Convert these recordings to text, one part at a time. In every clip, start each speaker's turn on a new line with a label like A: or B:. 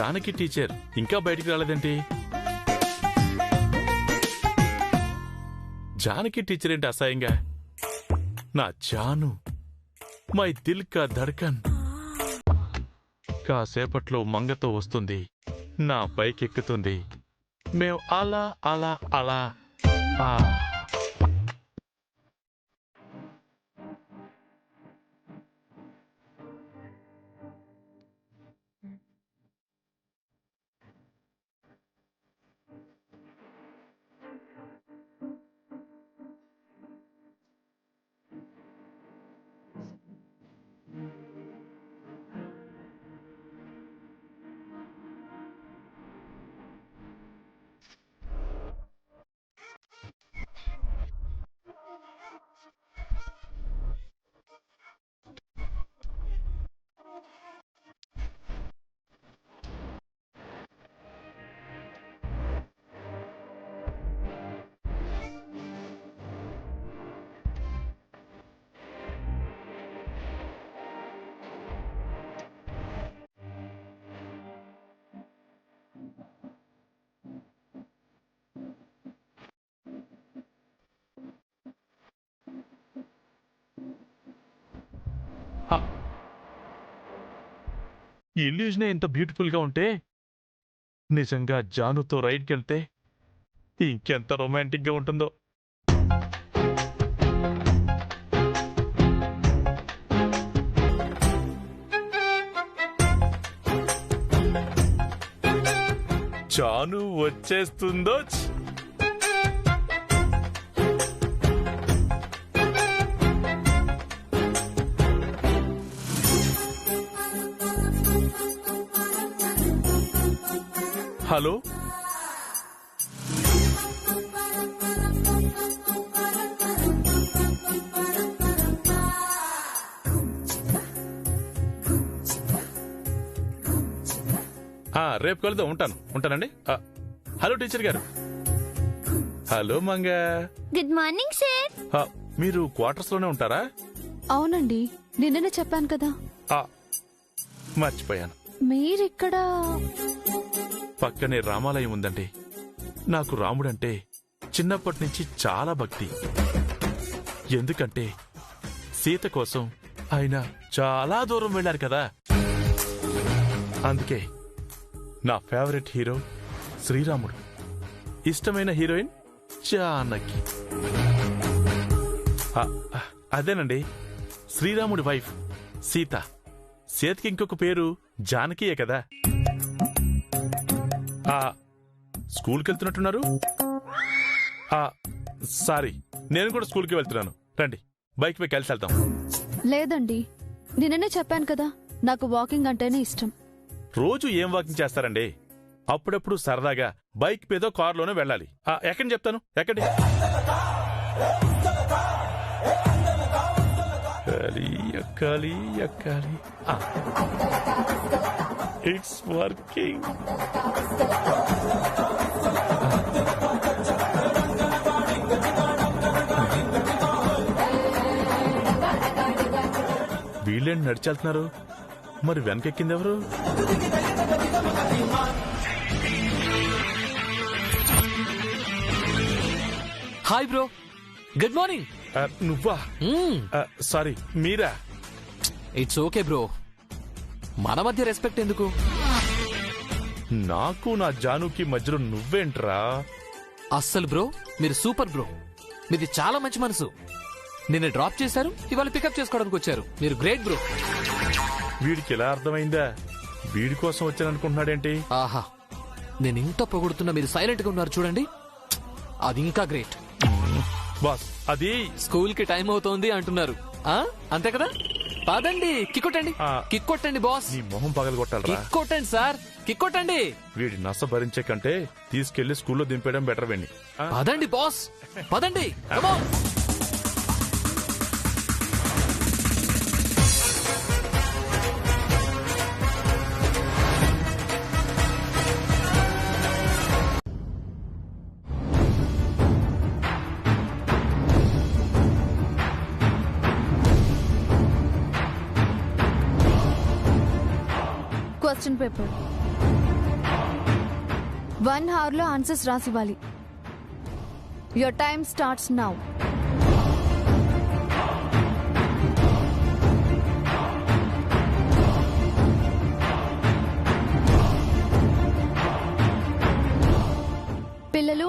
A: Janaki teacher ఇంకా బయటికి రాలేదేంటి? జానకి టీచర్ ఏంటి అసహ్యంగా? నా జాను, మై దిల్ కా ధడ్కన్ కాసేపట్లో మంగతో వస్తుంది, నా పైకెక్కుతుంది. మేం అలా అలా అలా ఈ ఇల్యూజనే ఇంత బ్యూటిఫుల్ గా ఉంటే నిజంగా జానుతో రైడ్కి వెళ్తే ఇంకెంత రొమాంటిక్ గా ఉంటుందో. జాను వచ్చేస్తుందో. హలో, రేపు కలుద్దాం. ఉంటానండి. హలో టీచర్ గారు. Hello Manga.
B: Good morning sir.
A: మీరు క్వార్టర్స్ లోనే ఉంటారా?
C: అవునండి, నిన్ననే చెప్పాను కదా.
A: మర్చిపోయాను.
C: మీరిక్కడ?
A: పక్కనే రామాలయం ఉందండి. నాకు రాముడంటే చిన్నప్పటి నుంచి చాలా భక్తి. ఎందుకంటే సీత కోసం ఆయన చాలా దూరం వెళ్ళారు కదా. అందుకే నా ఫేవరెట్ హీరో శ్రీరాముడు, ఇష్టమైన హీరోయిన్ జానకి. అదేనండి, శ్రీరాముడి వైఫ్ సీత. సీతకి ఇంకొక పేరు జానకియే కదా. స్కూల్కి వెళ్తున్నట్టున్నారు. సారీ, నేను కూడా స్కూల్కి వెళ్తున్నాను. రండి, బైక్ పై కలిసి వెళ్తాం.
C: లేదండి, నిన్ననే చెప్పాను కదా, నాకు వాకింగ్ అంటేనే ఇష్టం.
A: రోజు ఏం వాకింగ్ చేస్తారండి? అప్పుడప్పుడు సరదాగా బైక్ పేదో కారులోనే వెళ్ళాలి. ఎక్కడి చెప్తాను, ఎక్కడి. ఎక్కాలి ఎక్కాలి. It's working. వీళ్ళేంటి నడిచెళ్తున్నారు? మరి వెనకెక్కింది ఎవరు?
D: Hi bro, good morning.
A: నువ్వా? సారీ, మీరా?
D: ఇట్స్ ఓకే బ్రో, మన మధ్య రెస్పెక్ట్ ఎందుకు?
A: నాకు నా జానుకి మధ్యలో నువ్వేంట్రా?
D: అస్సలు బ్రో, మీరు సూపర్ బ్రో. మీది చాలా మంచి మనసు. నిన్న డ్రాప్ చేశారు, ఇవాళ పికప్ చేసుకోవడానికి వచ్చారు. మీరు గ్రేట్ బ్రో.
A: వీడికి ఎలా అర్థమైందా? వీడి కోసం వచ్చాననుకుంటున్నాడేంటి?
D: ఆహా, నేను ఇంత పొగుడుతున్నా మీరు సైలెంట్ గా ఉన్నారు చూడండి, అది ఇంకా గ్రేట్.
A: బాస్, అది
D: స్కూల్ కి టైం అవుతోంది అంటున్నారు, అంతే కదా? పదండి, కిక్కొట్టండి. కిక్కొట్టండి బాస్.
A: నీ మొహం పగలగొట్టాలరా.
D: కిక్కొట్టండి సార్, కిక్కొట్టండి.
A: వీడి నస భరించే కంటే తీసుకెళ్లి స్కూల్లో దింపేయడం బెటర్. వెండి
D: పదండి బాస్, పదండి.
C: క్వశ్చన్ పేపర్ 1 hour లో ఆన్సర్స్ రాసివ్వాలి. Your time starts now. పిల్లలు,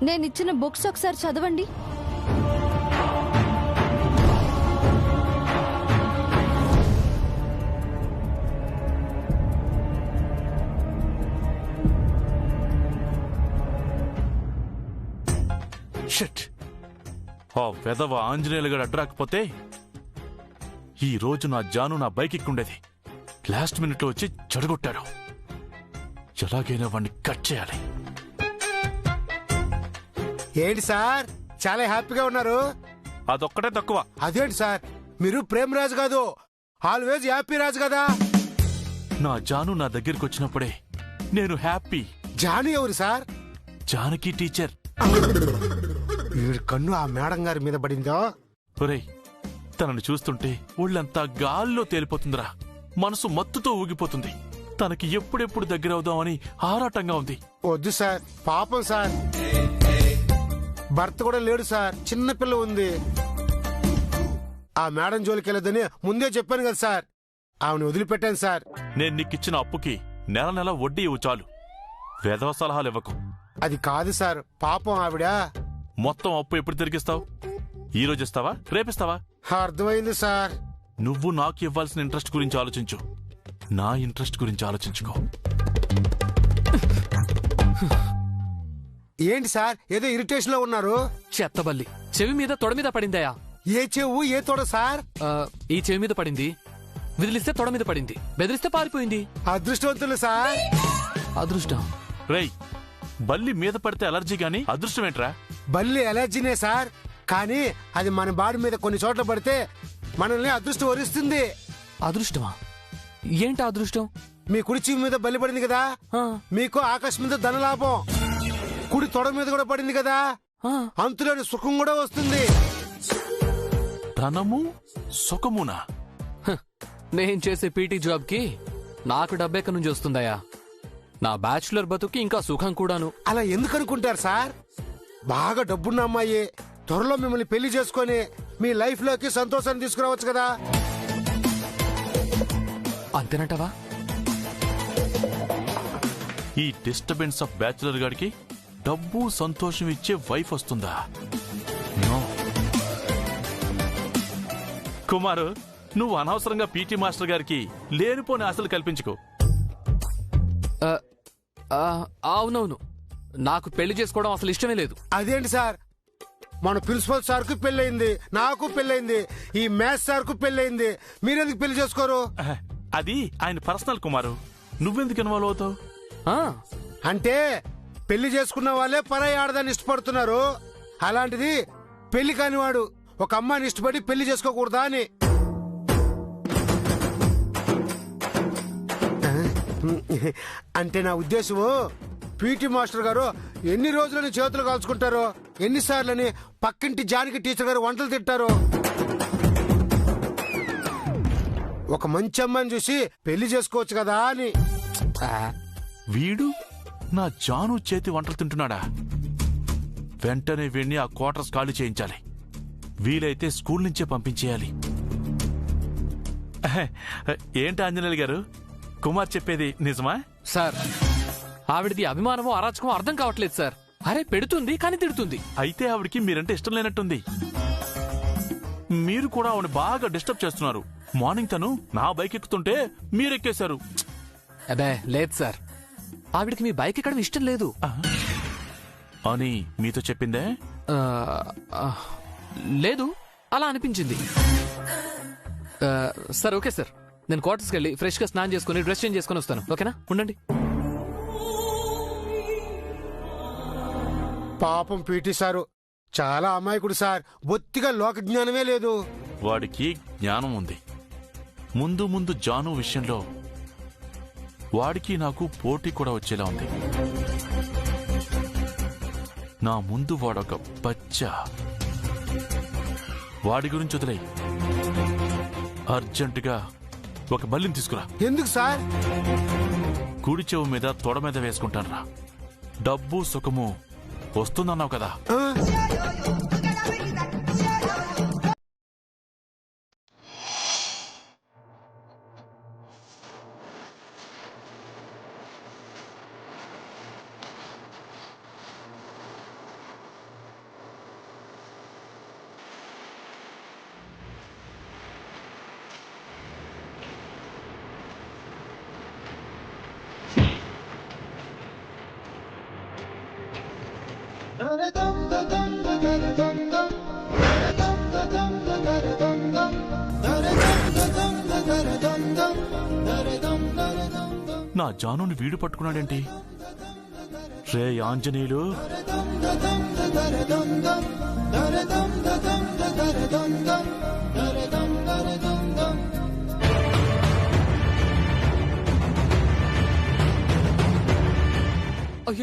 C: నేను ఇచ్చిన బుక్స్ ఒకసారి చదవండి.
A: షిట్, ఆ వెధవ ఆంజనేయులు గడు అడ్డురాకపోతే ఈ రోజు నా జాను నా బైక్ ఎక్కుండేది. లాస్ట్ మినిట్ లో వచ్చి చెడగొట్టాడు. ఎలాగైనా వాడిని కట్ చేయాలి.
E: ఏంటి సార్ చాలా హ్యాపీగా ఉన్నారు?
A: అదొక్కటే తక్కువ.
E: అదేంటి సార్, మీరు ప్రేమ్ రాజు కాదు, ఆల్వేజ్ హ్యాపీ రాజు కదా.
A: నా జాను నా దగ్గరికి వచ్చినప్పుడే నేను హ్యాపీ.
E: జాను ఎవరు సార్?
A: జానకి టీచర్.
E: వీడి కన్ను ఆ మేడం గారి మీద పడిందో?
A: ఒరేయ్, తనను చూస్తుంటే ఒళ్ళంతా గాల్లో తేలిపోతుందిరా. మనసు మత్తుతో ఊగిపోతుంది. తనకి ఎప్పుడెప్పుడు దగ్గర అవుదామని ఆరాటంగా ఉంది.
E: వద్దు సార్, పాపం సార్. భర్త కూడా లేడు సార్, చిన్నపిల్ల ఉంది. ఆ మేడం జోలికి వెళ్ళొద్దని ముందే చెప్పాను కదా సార్. ఆమెను వదిలిపెట్టాను సార్.
A: నేను నీకిచ్చిన అప్పుకి నెల నెల వడ్డీ ఇవ్వు చాలు. వేధవ సలహాలు ఇవ్వకు.
E: అది కాదు సార్, పాపం ఆవిడ.
A: మొత్తం అప్పు ఎప్పుడు తిరిగిస్తావు? ఈ రోజు ఇస్తావా, రేపిస్తావా?
E: అర్థమైంది సార్.
A: నువ్వు నాకు ఇవ్వాల్సిన ఇంట్రెస్ట్ గురించి ఆలోచించు, నా ఇంట్రెస్ట్ గురించి ఆలోచించుకో.
E: ఏంటి సార్ ఏదో ఇరిటేషన్ లో ఉన్నారు?
D: చెత్తబల్లి చెవి మీద తొడ మీద పడిందయా.
E: ఏ చెవు ఏ తోడ సార్?
D: ఈ చెవి మీద పడింది, విదిలిస్తే తొడ మీద పడింది, బెదిరిస్తే పారిపోయింది.
E: అదృష్టవంతులు సార్.
D: అదృష్టం.
A: రేయ్, బల్లి మీద పడితే అలర్జీ గాని అదృష్టం ఏంట్రా?
E: బల్లి ఎలర్జీనే సార్, కానీ అది మన బాడీ మీద కొన్ని చోట్ల పడితే మనల్ని అదృష్టం వరిస్తుంది.
D: అదృష్టమా? ఏంటి అదృష్టం?
E: మీ కుడి చెవి మీద బల్లి పడింది కదా,
D: ఆ,
E: మీకు ఆకస్మిక ధనలాభం. కుడి తొడ మీద కూడా పడింది కదా,
D: ఆ,
E: అంతులేని సుఖం కూడా వస్తుంది.
A: ధనము సుఖమునా?
D: హ, నేను చేసే పీటీ జాబ్ కి నాకు డబ్బెక్కడి నుంచి వస్తుందయా? నా బ్యాచులర్ బతుకి ఇంకా సుఖం కూడాను.
E: అలా ఎందుకు అనుకుంటారు సార్? బాగా డబ్బున్న అమ్మాయి త్వరలో మిమ్మల్ని పెళ్లి చేసుకొని మీ లైఫ్ లోకి సంతోషాన్ని తీసుకురావచ్చు కదా.
D: అంతేనంటవా?
A: ఈ డిస్టర్బెన్స్ ఆఫ్ బ్యాచులర్ గాడికి డబ్బు సంతోషం ఇచ్చే వైఫ్ వస్తుందా? నో. కుమారు, నువ్వు అనవసరంగా పీటీ మాస్టర్ గారికి లేనిపోని ఆశలు కల్పించుకో.
D: ఆ, ఆ, అవునవును, నాకు పెళ్లి చేసుకోవడం అసలు ఇష్టమే లేదు.
E: అదేంటి సార్, మన ప్రిన్సిపల్ సార్ కు పెళ్ళయింది, నాకు పెళ్ళయింది, ఈ మ్యాథ్స్ సార్ కు పెళ్ళయింది, మీరెందుకు పెళ్లి చేసుకోరు?
A: అది ఆయన పర్సనల్ కుమారు, నువ్వెందుకు ఇన్వాల్వ్ అవుతావు?
D: ఆ,
E: అంటే పెళ్లి చేసుకున్న వాళ్ళే పరాయి ఆడదాన్ని ఇష్టపడుతున్నారు. అలాంటిది పెళ్లి కానివాడు ఒక అమ్మాయిని ఇష్టపడి పెళ్లి చేసుకోకూడదా అని. అంటే నా ఉద్దేశము, పీటీ మాస్టర్ గారు ఎన్ని రోజులని చేతులు కాల్చుకుంటారో, ఎన్నిసార్లని పక్కింటి జానకి టీచర్ గారు వంటలు తింటారో. ఒక మంచి అమ్మాయిని చూసి పెళ్లి చేసుకోవచ్చు కదా అని.
D: ఆ,
A: వీడు నా జాను చేతి వంటలు తింటున్నాడా? వెంటనే వీడిని ఆ క్వార్టర్స్ ఖాళీ చేయించాలి. వీలైతే స్కూల్ నుంచే పంపించేయాలి. ఏంటి ఆంజనేయులు గారు, కుమార్ చెప్పేది నిజమా?
D: సార్, ఆవిడది అభిమానమో అరాచకమో అర్థం కావట్లేదు సార్. అరే, పెడుతుంది కానీ తిడుతుంది.
A: అయితే ఆవిడికి మీరంటే ఇష్టం లేనట్టుంది. మీరు కూడా ఆవిడ బాగా డిస్టర్బ్ చేస్తున్నారు. మార్నింగ్ తను నా బైక్ ఎక్కుతుంటే మీరెక్కేశారు.
D: అబే లేదు సార్, ఆవిడకి మీ బైక్ ఎక్కడం ఇష్టం లేదు
A: అని మీతో చెప్పిందే?
D: ఆ, ఆ, లేదు, అలా అనిపించింది. సార్ ఓకే సార్, నేను క్వార్టర్స్కి వెళ్ళి ఫ్రెష్గా స్నానం చేసుకుని డ్రెస్ చేంజ్ చేసుకుని వస్తాను. ఓకేనా? ఉండండి.
E: పాపం పీటీ సారు చాలా అమాయకుడు సార్, బొత్తిగా లోక జ్ఞానమే లేదు.
A: వాడికి జ్ఞానం ఉంది. ముందు ముందు జాను విషయంలో వాడికి నాకు పోటీ కూడా వచ్చేలా ఉంది. నా ముందు వాడొక బచ్చా. వాడి గురించి వదిలేయి. అర్జెంటుగా ఒక బల్లిని తీసుకురా.
E: ఎందుకు సార్?
A: కుడి చెవు మీద తొడ మీద వేసుకుంటానురా. డబ్బు సుఖము వస్తుందన్నావు కదా. నా జానుని వీడు పట్టుకున్నాడేంటి? రే Anjaneyulu,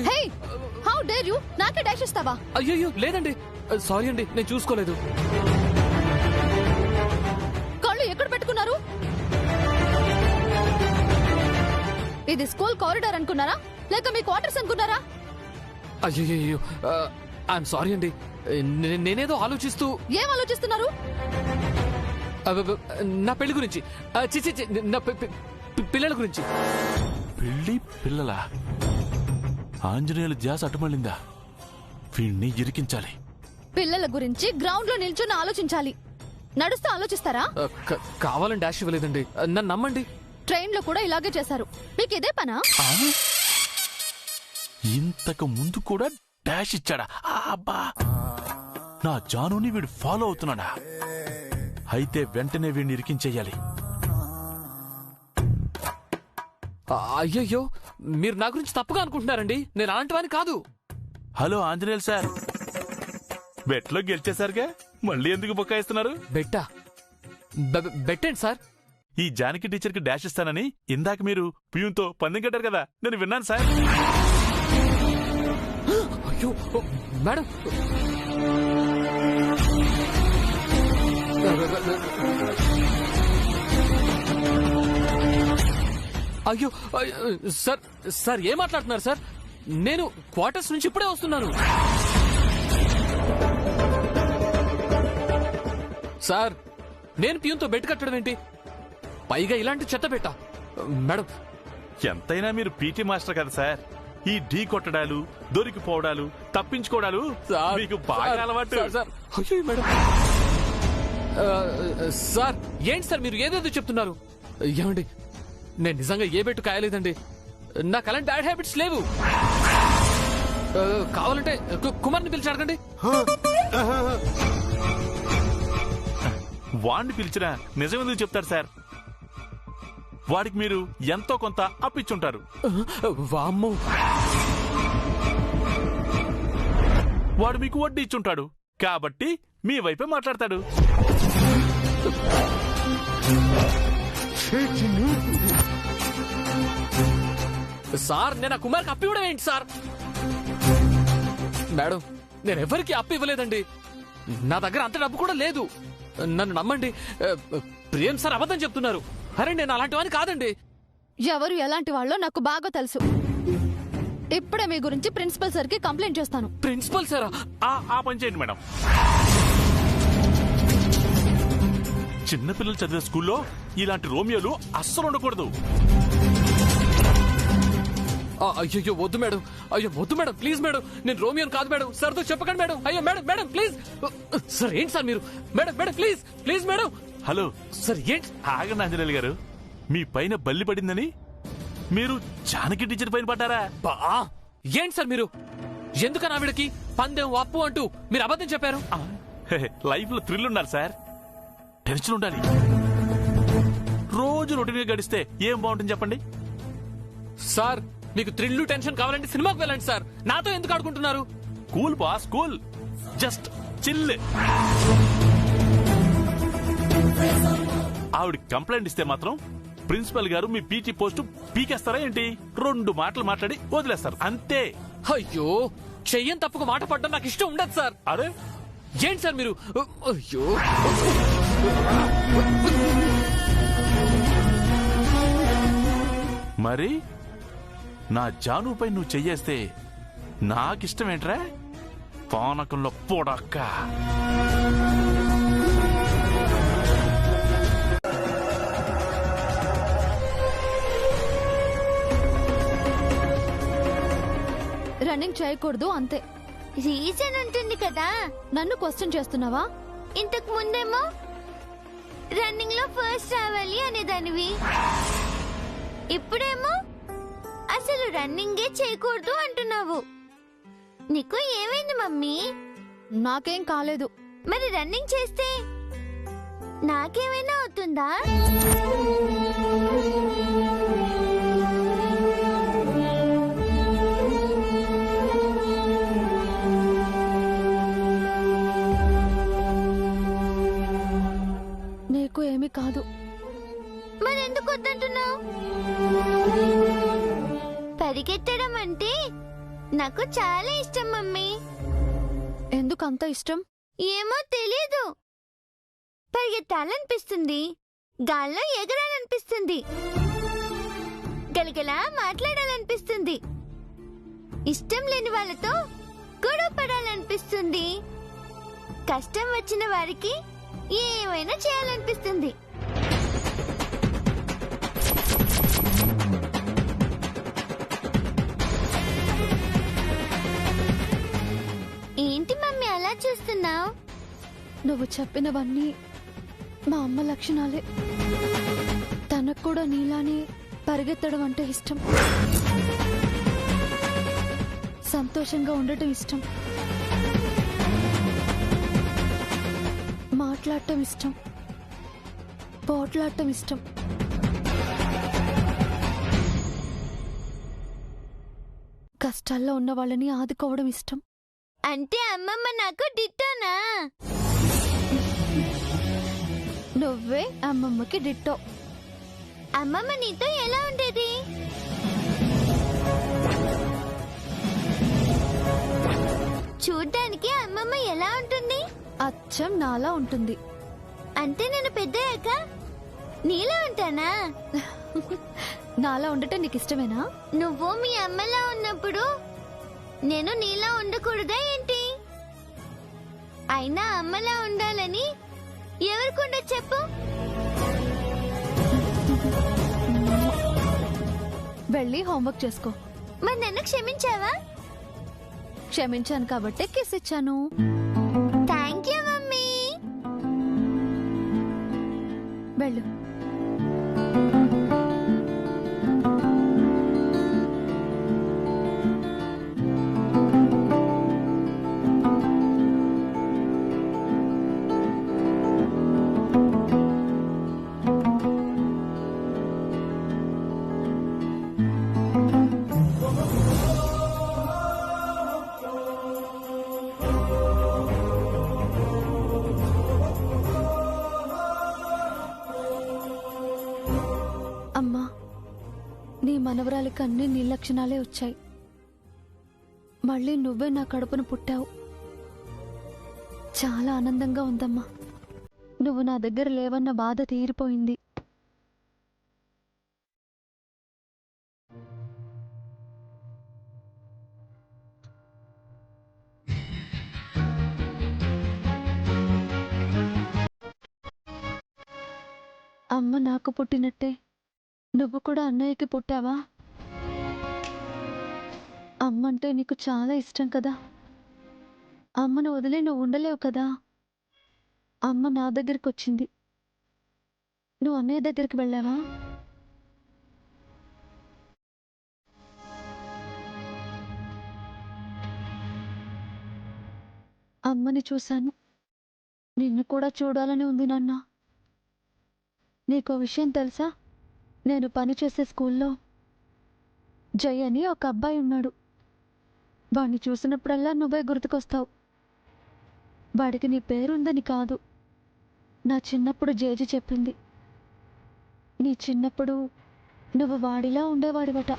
C: hey how dare you నాకే డాష్ ఇస్తావా?
D: అయ్యో లేదండి, సారీ అండి, నేను చూసుకోలేదు.
C: కళ్ళు ఎక్కడ పెట్టుకున్నారు? ఇది స్కూల్ కారిడార్ అనుకున్నారా లేక మీ క్వార్టర్స్ అనుకున్నారా?
D: అయ్యో ఐఎమ్ సారీ అండి, నేనేదో ఆలోచిస్తూ.
C: ఏం ఆలోచిస్తున్నారు?
D: నా పెళ్లి గురించి, నా పిల్లల గురించి.
A: పెళ్లి పిల్లలా? ఆంజనేయులు ధ్యాస అటుమళ్ళిందా? వీణ్ణి ఇరికించాలి.
C: పిల్లల గురించి గ్రౌండ్ లో నిల్చొని ఆలోచించాలి, నడుస్తూ ఆలోచిస్తారా?
D: కావాలని డాష్ ఇవ్వలేదండి, నన్ను నమ్మండి.
C: ట్రైన్ లో కూడా ఇలాగే చేశారు, మీకు ఇదే పనా?
A: ఇంతకు ముందు కూడా డాష్ ఇచ్చాడా? అబ్బా, నా జానుని వీడు ఫాలో అవుతున్నాడా? అయితే వెంటనే వీడిని ఇరికించేయాలి.
D: అయ్యయ్యో, మీరు నా గురించి తప్పుగా అనుకుంటున్నారండి, నేను అలాంటివాని కాదు.
A: హలో ఆంజనేయులు సార్, బెట్లో గెలిచేశారుగా, మళ్ళీ ఎందుకు బొక్కాయిస్తున్నారు?
D: బెట్టా? బెట్టండి సార్.
A: ఈ జానకి టీచర్కి డాష్ ఇస్తానని ఇందాక మీరు పియూన్తో పందెం కట్టారు కదా, నేను విన్నాను సార్.
D: అయ్యో మేడం, అయ్యో సార్, సార్ ఏం మాట్లాడుతున్నారు సార్? నేను క్వార్టర్స్ నుంచి ఇప్పుడే వస్తున్నాను సార్. నేను పియూన్తో బెట్ కట్టడం ఏంటి? పైగా ఇలాంటి చెత్త బెట్ట మేడం.
A: ఎంతైనా మీరు పీటీ మాస్టర్ కదా సార్, ఈ ఢీ కొట్టడాలు, దొరికిపోవడాలు, తప్పించుకోవడాలు మీకు బాగా అలవాటు.
D: అయ్యో మేడం, సార్ ఏంటి సార్ మీరు ఏదేదో చెప్తున్నారు? ఏమండి, నేను నిజంగా ఏ బెట్టు కాయలేదండి, నాకు అలాంటి బ్యాడ్ హ్యాబిట్స్ లేవు. కావాలంటే కుమార్ని పిలిచి అడగండి.
A: వాణ్ణి పిలిచినా నిజం ఎందుకు చెప్తారు సార్? వాడికి మీరు ఎంతో కొంత అప్పిచ్చుంటారు.
D: వామ్మో,
A: వాడు మీకు వడ్డీ ఇచ్చుంటాడు కాబట్టి మీ వైపే మాట్లాడతాడు.
D: సార్ నేను ఆ కుమార్కి అప్పి ఇవ్వడం ఏంటి సార్? మేడం, నేను ఎవరికి అప్పు ఇవ్వలేదండి, నా దగ్గర అంత డబ్బు కూడా లేదు, నన్ను నమ్మండి. ప్రేమ్ సార్ అబద్ధం చెప్తున్నారు. అరే నేను అలాంటివని కాదండి.
C: ఎవరు ఎలాంటి వాళ్ళో నాకు బాగా తెలుసు. ఇప్పుడే మీ గురించి ప్రిన్సిపల్ సార్ కి కంప్లైంట్ చేస్తాను.
D: ప్రిన్సిపల్ సారా?
A: ఆ పని చేయండి మేడం. చిన్నపిల్లలు చదివే స్కూల్లో ఇలాంటి రోమియోలు అస్సలు ఉండకూడదు.
D: అయ్యో వద్దు మేడం, అయ్యో వద్దు మేడం, ప్లీజ్ మేడం, నేను రోమియోని కాదు మేడం, సార్తో చెప్పకండి మేడం. అయ్యో మేడం, మేడం ప్లీజ్. సార్ ఏంటి సార్ మీరు? Madam madam please, please madam.
A: Hello
D: sir ఏంటి?
A: ఆగండి ఆంజనేయులు గారు, మీ పైన బల్లి పడిందని మీరు జానకి టీచర్ పైన పడ్డారా?
D: ఏంటి సార్ మీరు? ఎందుకని ఆవిడకి పందెం అప్పు అంటూ మీరు అబద్ధం చెప్పారు?
A: లైఫ్ లో థ్రిల్ ఉండాలి సార్, టెన్షన్ ఉండాలి. రోజు రొటీన్ గా గడిస్తే ఏం బాగుంటుంది చెప్పండి?
D: సార్ మీకు థ్రిల్ టెన్షన్ కావాలంటే సినిమాకి వెళ్ళండి సార్, నాతో ఎందుకు ఆడుకుంటున్నారు?
A: Cool boss cool, just chill. ఆవిడ కంప్లైంట్ ఇస్తే మాత్రం ప్రిన్సిపల్ గారు మీ పీటీ పోస్ట్ పీకేస్తారా ఏంటి? 2 మాటలు మాట్లాడి వదిలేస్తారు అంతే.
D: అయ్యో, చెయ్యని తప్పుకు మాట పడ్డం నాకు ఇష్టం ఉండదు సార్.
A: అరే
D: ఏంటి సార్ మీరు? అయ్యో
A: మరి నా జానుపై నువ్వు చెయ్యేస్తే నాకిష్టమేంట్రా? పానకంలో పొడక్క.
C: రన్నింగ్ చేయకూడదు అంతే.
B: రీజన్ ఉంటుంది కదా.
C: నన్ను క్వశ్చన్ చేస్తున్నావా?
B: ఇంతకు ముందేమో రన్నింగ్ లో ఫస్ట్ రావాలి అనేదానివి, ఇప్పుడేమో అసలు రన్నింగే చేయకూడదు అంటున్నావు. నీకు ఏమైంది మమ్మీ?
C: నాకేం కాలేదు.
B: మరి రన్నింగ్ చేస్తే నాకేమైనా అవుతుందా?
C: నీకు ఏమీ కాదు.
B: మరెందుకు వద్దంటున్నావు? పరిగెత్తడం అంటే నాకు చాలా ఇష్టం మమ్మీ.
C: ఎందుకు అంత ఇష్టం?
B: ఏమో తెలీదు. పరిగెత్తాలనిపిస్తుంది, గాల్లో ఎగరాలనిపిస్తుంది, గలగలా మాట్లాడాలనిపిస్తుంది, ఇష్టం లేని వాళ్ళతో గొడవ పడాలనిపిస్తుంది, కష్టం వచ్చిన వారికి ఏమైనా చేయాలనిపిస్తుంది. ఏంటి మమ్మీ అలా చూస్తున్నావు?
C: నువ్వు చెప్పినవన్నీ మా అమ్మ లక్షణాలే. తనకు కూడా నీలానే పరిగెత్తడం అంటే ఇష్టం, సంతోషంగా ఉండటం ఇష్టం, మాట్లాడటం ఇష్టం, పోట్లాడటం ఇష్టం. కష్టాల్లో ఉన్న వాళ్ళని ఆదుకోవడం ఇష్టం.
B: అంటే అమ్మమ్మ నాకు డిట్టోనా?
C: నువ్వే అమ్మమ్మకి డిట్టో.
B: అమ్మమ్మ నీతో ఎలా ఉండేది? చూడ్డానికి అమ్మమ్మ ఎలా ఉంటుంది?
C: అచ్చం నాలా ఉంటుంది.
B: అంటే నేను పెద్దయ్యాక నీలా ఉంటానా?
C: నాలా ఉండటం నీకు ఇష్టమేనా?
B: నువ్వు మీ అమ్మలా ఉన్నప్పుడు నేను నీలా ఉండకూడదా ఏంటి? అయినా అమ్మలా ఉండాలని ఎవరికుండా చెప్పు?
C: వెళ్ళి హోంవర్క్ చేసుకో.
B: మరి నన్ను క్షమించావా?
C: క్షమించాను కాబట్టే కిస్ ఇచ్చాను.
B: Thank you mummy.
C: వెళ్ళు. అమ్మా, నీ మనవరాలికి అన్ని నీ లక్షణాలే వచ్చాయి. మళ్ళీ నువ్వే నా కడుపును పుట్టావు. చాలా ఆనందంగా ఉందమ్మా. నువ్వు నా దగ్గర లేవన్న బాధ తీరిపోయింది. అమ్మ నాకు పుట్టినట్టే నువ్వు కూడా అన్నయ్యకి పుట్టావా? అమ్మంటే నీకు చాలా ఇష్టం కదా. అమ్మను వదిలే నువ్వు ఉండలేవు కదా. అమ్మ నా దగ్గరికి వచ్చింది, నువ్వు అన్నయ్య దగ్గరికి వెళ్ళావా? అమ్మని చూశాను, నిన్ను కూడా చూడాలని ఉంది నాన్న. నీకో విషయం తెలుసా? నేను పనిచేసే స్కూల్లో జై అని ఒక అబ్బాయి ఉన్నాడు. వాడిని చూసినప్పుడల్లా నువ్వే గుర్తుకొస్తావు. వాడికి నీ పేరుందని కాదు, నా చిన్నప్పుడు జేజి చెప్పింది. నీ చిన్నప్పుడు నువ్వు వాడిలా ఉండేవాడివట.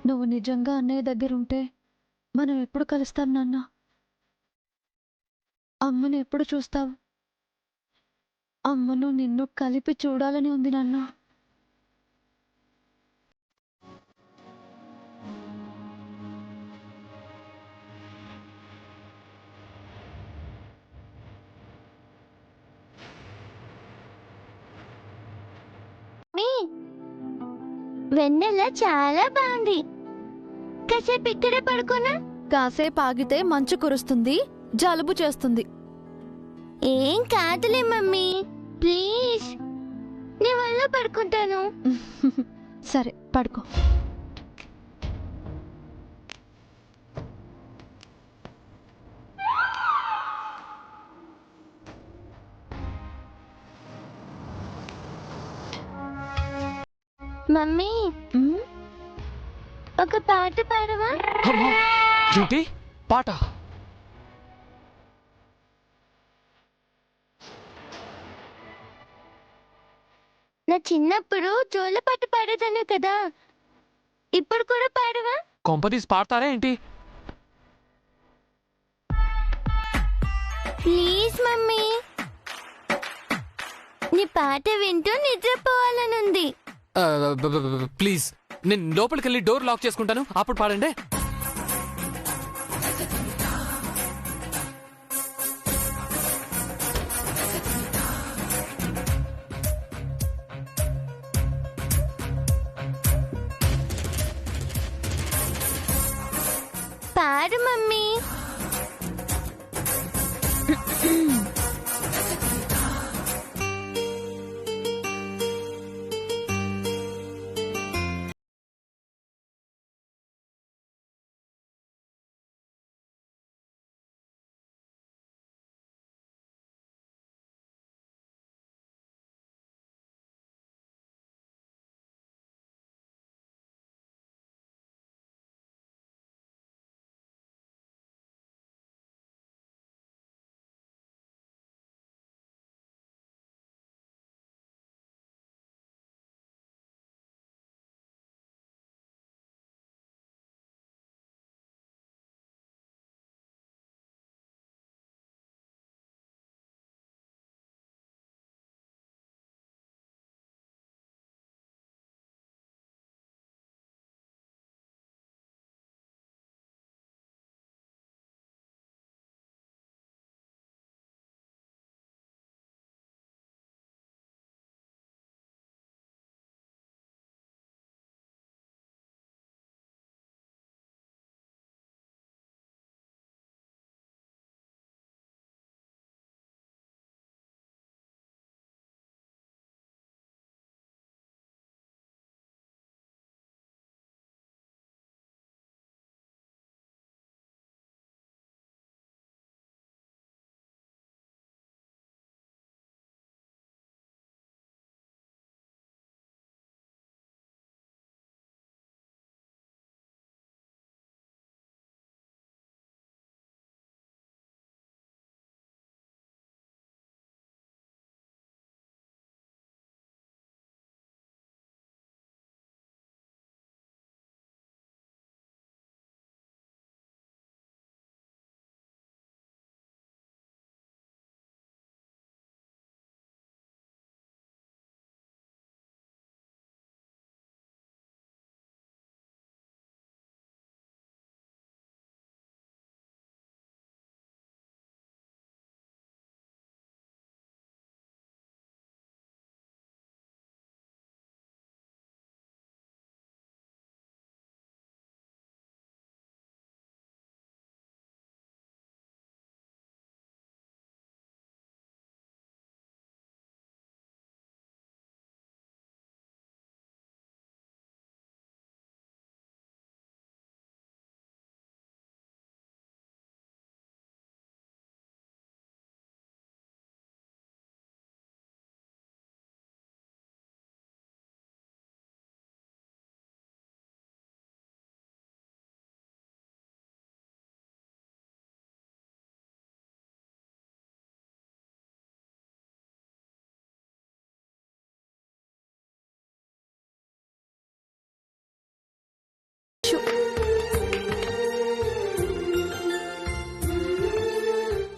C: నువ్వు నిజంగా అన్నయ్య దగ్గరుంటే మనం ఎప్పుడు కలుస్తాం నాన్న? అమ్మని ఎప్పుడు చూస్తావు? అమ్మను నిన్ను కలిపి చూడాలని ఉంది నాన్న.
B: వెన్నెల చాలా బాగుంది. కాసేపు ఇక్కడే పడుకోనా?
C: కాసేపు ఆగితే మంచు కురుస్తుంది, జలుబు చేస్తుంది.
B: ఏం కాదులే మమ్మీ, ప్లీజ్. నీ వల్ల పడుకుంటాను.
C: సరే పడుకో.
B: మమ్మీ,
C: ఉమ్,
B: ఒక పాట పాడవా?
D: అమ్మా, ఏంటి పాట?
B: నా చిన్నప్పుడు జోలపాట పాడేదాను కదా, ఇప్పుడు కూడా పాడవా?
D: కొంపదీసి పాడతారా ఏంటి?
B: ప్లీజ్ మమ్మీ, నీ పాట వింటూ నిద్రపోవాలనుంది.
D: ప్లీజ్, నేను లోపలికి వెళ్ళి డోర్ లాక్ చేసుకుంటాను, అప్పుడు పాడండి.
B: పాడు మమ్మీ.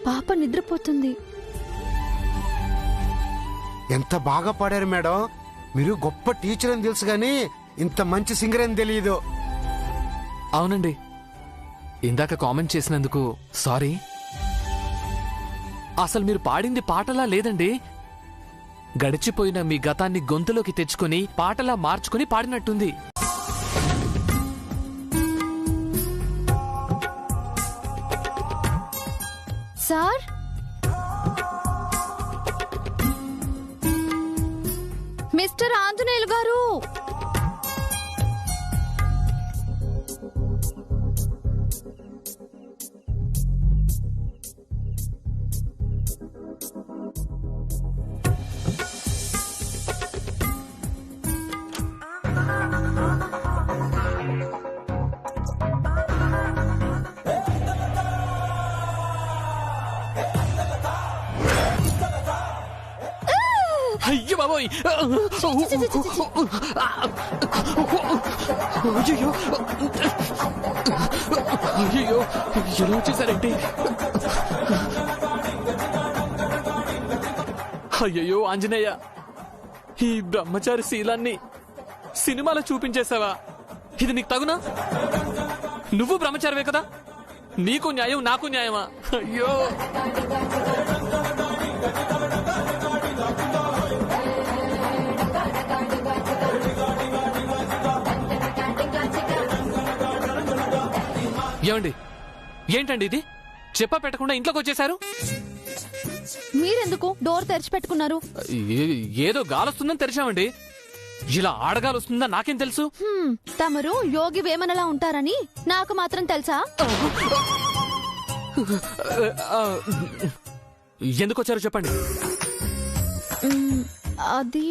C: పాప నిద్రపోతుంది.
E: ఎంత బాగా పాడారు మేడం. మీరు గొప్ప టీచర్ అని తెలుసు గాని ఇంత మంచి సింగర్ అని తెలియదు.
D: అవునండి, ఇందాక కామెంట్ చేసినందుకు సారీ. అసలు మీరు పాడింది పాటలా లేదండి, గడిచిపోయిన మీ గతాన్ని గొంతులోకి తెచ్చుకొని పాటలా మార్చుకొని పాడినట్టుంది.
C: సార్, మిస్టర్ ఆంజనేయులు గారు,
D: అయ్యో బాబోయ్! అయ్యో అయ్యో, ఎలా వచ్చేసారంటే? అయ్యయ్యో ఆంజనేయ, ఈ బ్రహ్మచారి శీలాన్ని సినిమాలో చూపించేశావా? ఇది నీకు తగునా? నువ్వు బ్రహ్మచారివే కదా, నీకు న్యాయం నాకు న్యాయమా? అయ్యో ఏమండి, ఏంటండి ఇది? చెప్ప పెట్టకుండా ఇంట్లోకి వచ్చేశారు?
C: మీరెందుకు డోర్ తెరిచి పెట్టుకున్నారు?
D: ఏదో గాలొస్తుందని తెరిచామండి. ఇలా ఆడగాలొస్తుందా నాకేం తెలుసు?
C: తమరు యోగి వేమనలా ఉంటారని నాకు మాత్రం తెలుసా?
D: ఎందుకు వచ్చారో చెప్పండి.
C: అది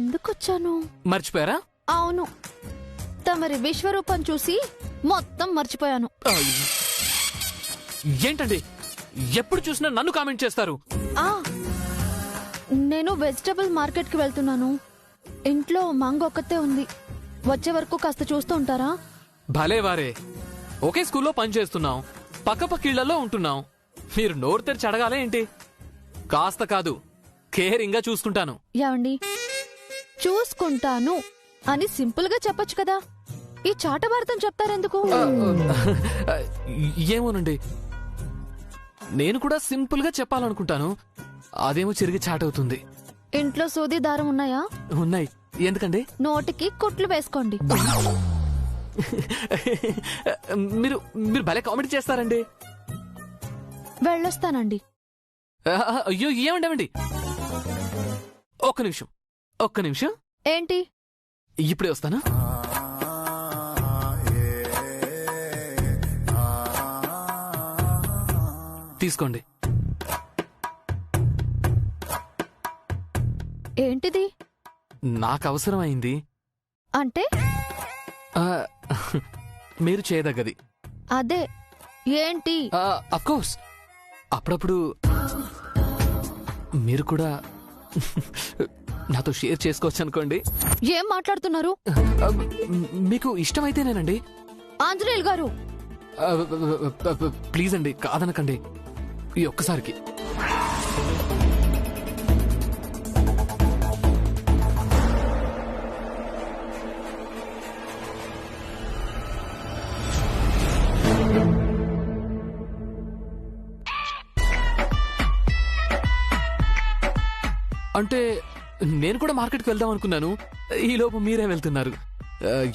C: ఎందుకొచ్చాను
D: మర్చిపోయారా?
C: అవును, తమరి విశ్వరూపం చూసి మొత్తం మర్చిపోయాను.
D: ఏంటండి, ఎప్పుడు చూసినా నన్ను కామెంట్ చేస్తారు?
C: నేను వెజిటబుల్ మార్కెట్ కి వెళ్తున్నాను. ఇంట్లో మంగ ఒక్కతే ఉంది. వచ్చే వరకు కాస్త చూస్తూ ఉంటారా?
D: భలే వారే, ఒకే స్కూల్లో పనిచేస్తున్నాం, పక్క పక్కిళ్లలో ఉంటున్నాం. మీరు నోరు తెరిచి అడగాలే ఏంటి? కాస్త కాదు, కేరింగ్ గా చూసుకుంటాను.
C: ఏమండి, చూసుకుంటాను అని సింపుల్ గా చెప్పొచ్చు కదా, ఈ చాటభారతం చెప్తారెందుకు?
D: ఏమోనండి, నేను కూడా సింపుల్ గా చెప్పాలనుకుంటాను, అదేమో చిరిగి చాటవుతుంది.
C: ఇంట్లో సూది దారం ఉన్నాయా?
D: ఉన్నాయి. ఎందుకండి?
C: నోటికి కుట్లు వేసుకోండి.
D: మీరు మీరు భలే కామెడీ చేస్తారండి.
C: వెళ్ళొస్తానండి.
D: అయ్యో ఏమండి, ఒక్క నిమిషం ఒక్క నిమిషం.
C: ఏంటి?
D: ఇప్పుడే వస్తాను. తీసుకోండి.
C: ఏంటిది?
D: నాకు అవసరమైంది.
C: అంటే?
D: మీరు చేయదగ్గది.
C: అదే ఏంటి?
D: అఫ్కోర్స్, అప్పుడప్పుడు మీరు కూడా నాతో షేర్ చేసుకోవచ్చు అనుకోండి.
C: ఏం మాట్లాడుతున్నారు?
D: మీకు ఇష్టమైతేనేనండి.
C: ఆంజనేయులు గారు,
D: ప్లీజ్ అండి, కాదనకండి. ఈ ఒక్కసారికి. అంటే నేను కూడా మార్కెట్కి వెళ్దాం అనుకున్నాను, ఈలోపు మీరే వెళ్తున్నారు.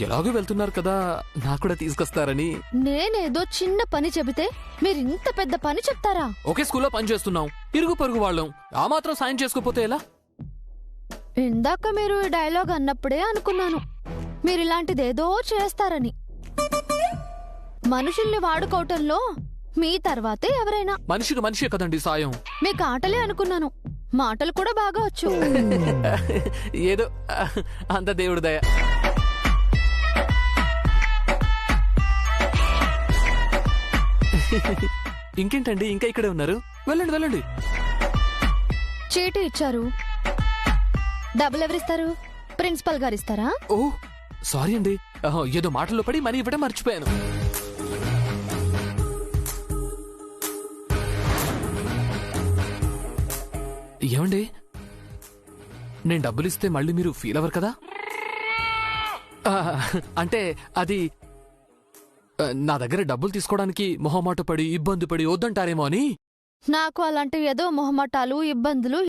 D: ఎలాగో వెళ్తున్నారు కదా, నాకు కూడా తీసుకొస్తారని.
C: నేనేదో చిన్న పని చెబితే మీరు ఇంత పెద్ద పని చెప్తారా?
D: ఒకే స్కూల్లో పని చేస్తున్నాం, ఇరుగు పొరుగు వాళ్ళం, ఆ మాత్రం సాయం చేసుకోపోతే ఎలా?
C: ఇందాక మీరు ఈ డైలాగ్ అన్నప్పుడే అనుకున్నాను మీరు ఇలాంటిదేదో చేస్తారని. మనుషుల్ని వాడుకోవటంలో మీ తర్వాతే ఎవరైనా.
D: మనిషికి మనిషే కదండి సాయం.
C: మీకు ఆటలే అనుకున్నాను, మాటలు కూడా బాగా వచ్చు.
D: ఏదో అంత దేవుడి దయ. ఇంకేంటండి, ఇంకా ఇక్కడే ఉన్నారు? వెళ్ళండి వెళ్ళండి.
C: చీటీ ఇచ్చారు, డబ్బులు ఎవరిస్తారు? ప్రిన్సిపల్ గారు ఇస్తారా?
D: ఓ సారీ అండి, ఏదో మాటల్లో పడి మనీ ఇవ్వడం మర్చిపోయాను. ఏమండి, నేను డబ్బులు ఇస్తే మళ్ళీ మీరు ఫీల్ అవ్వరు కదా? అంటే అది నా దగ్గర డబ్బులు తీసుకోవడానికి మొహమాట పడి ఇబ్బంది పడి వద్దంటారేమో అని.
C: నాకు అలాంటి ఏదో మొహమాటాలు ఇబ్బందులు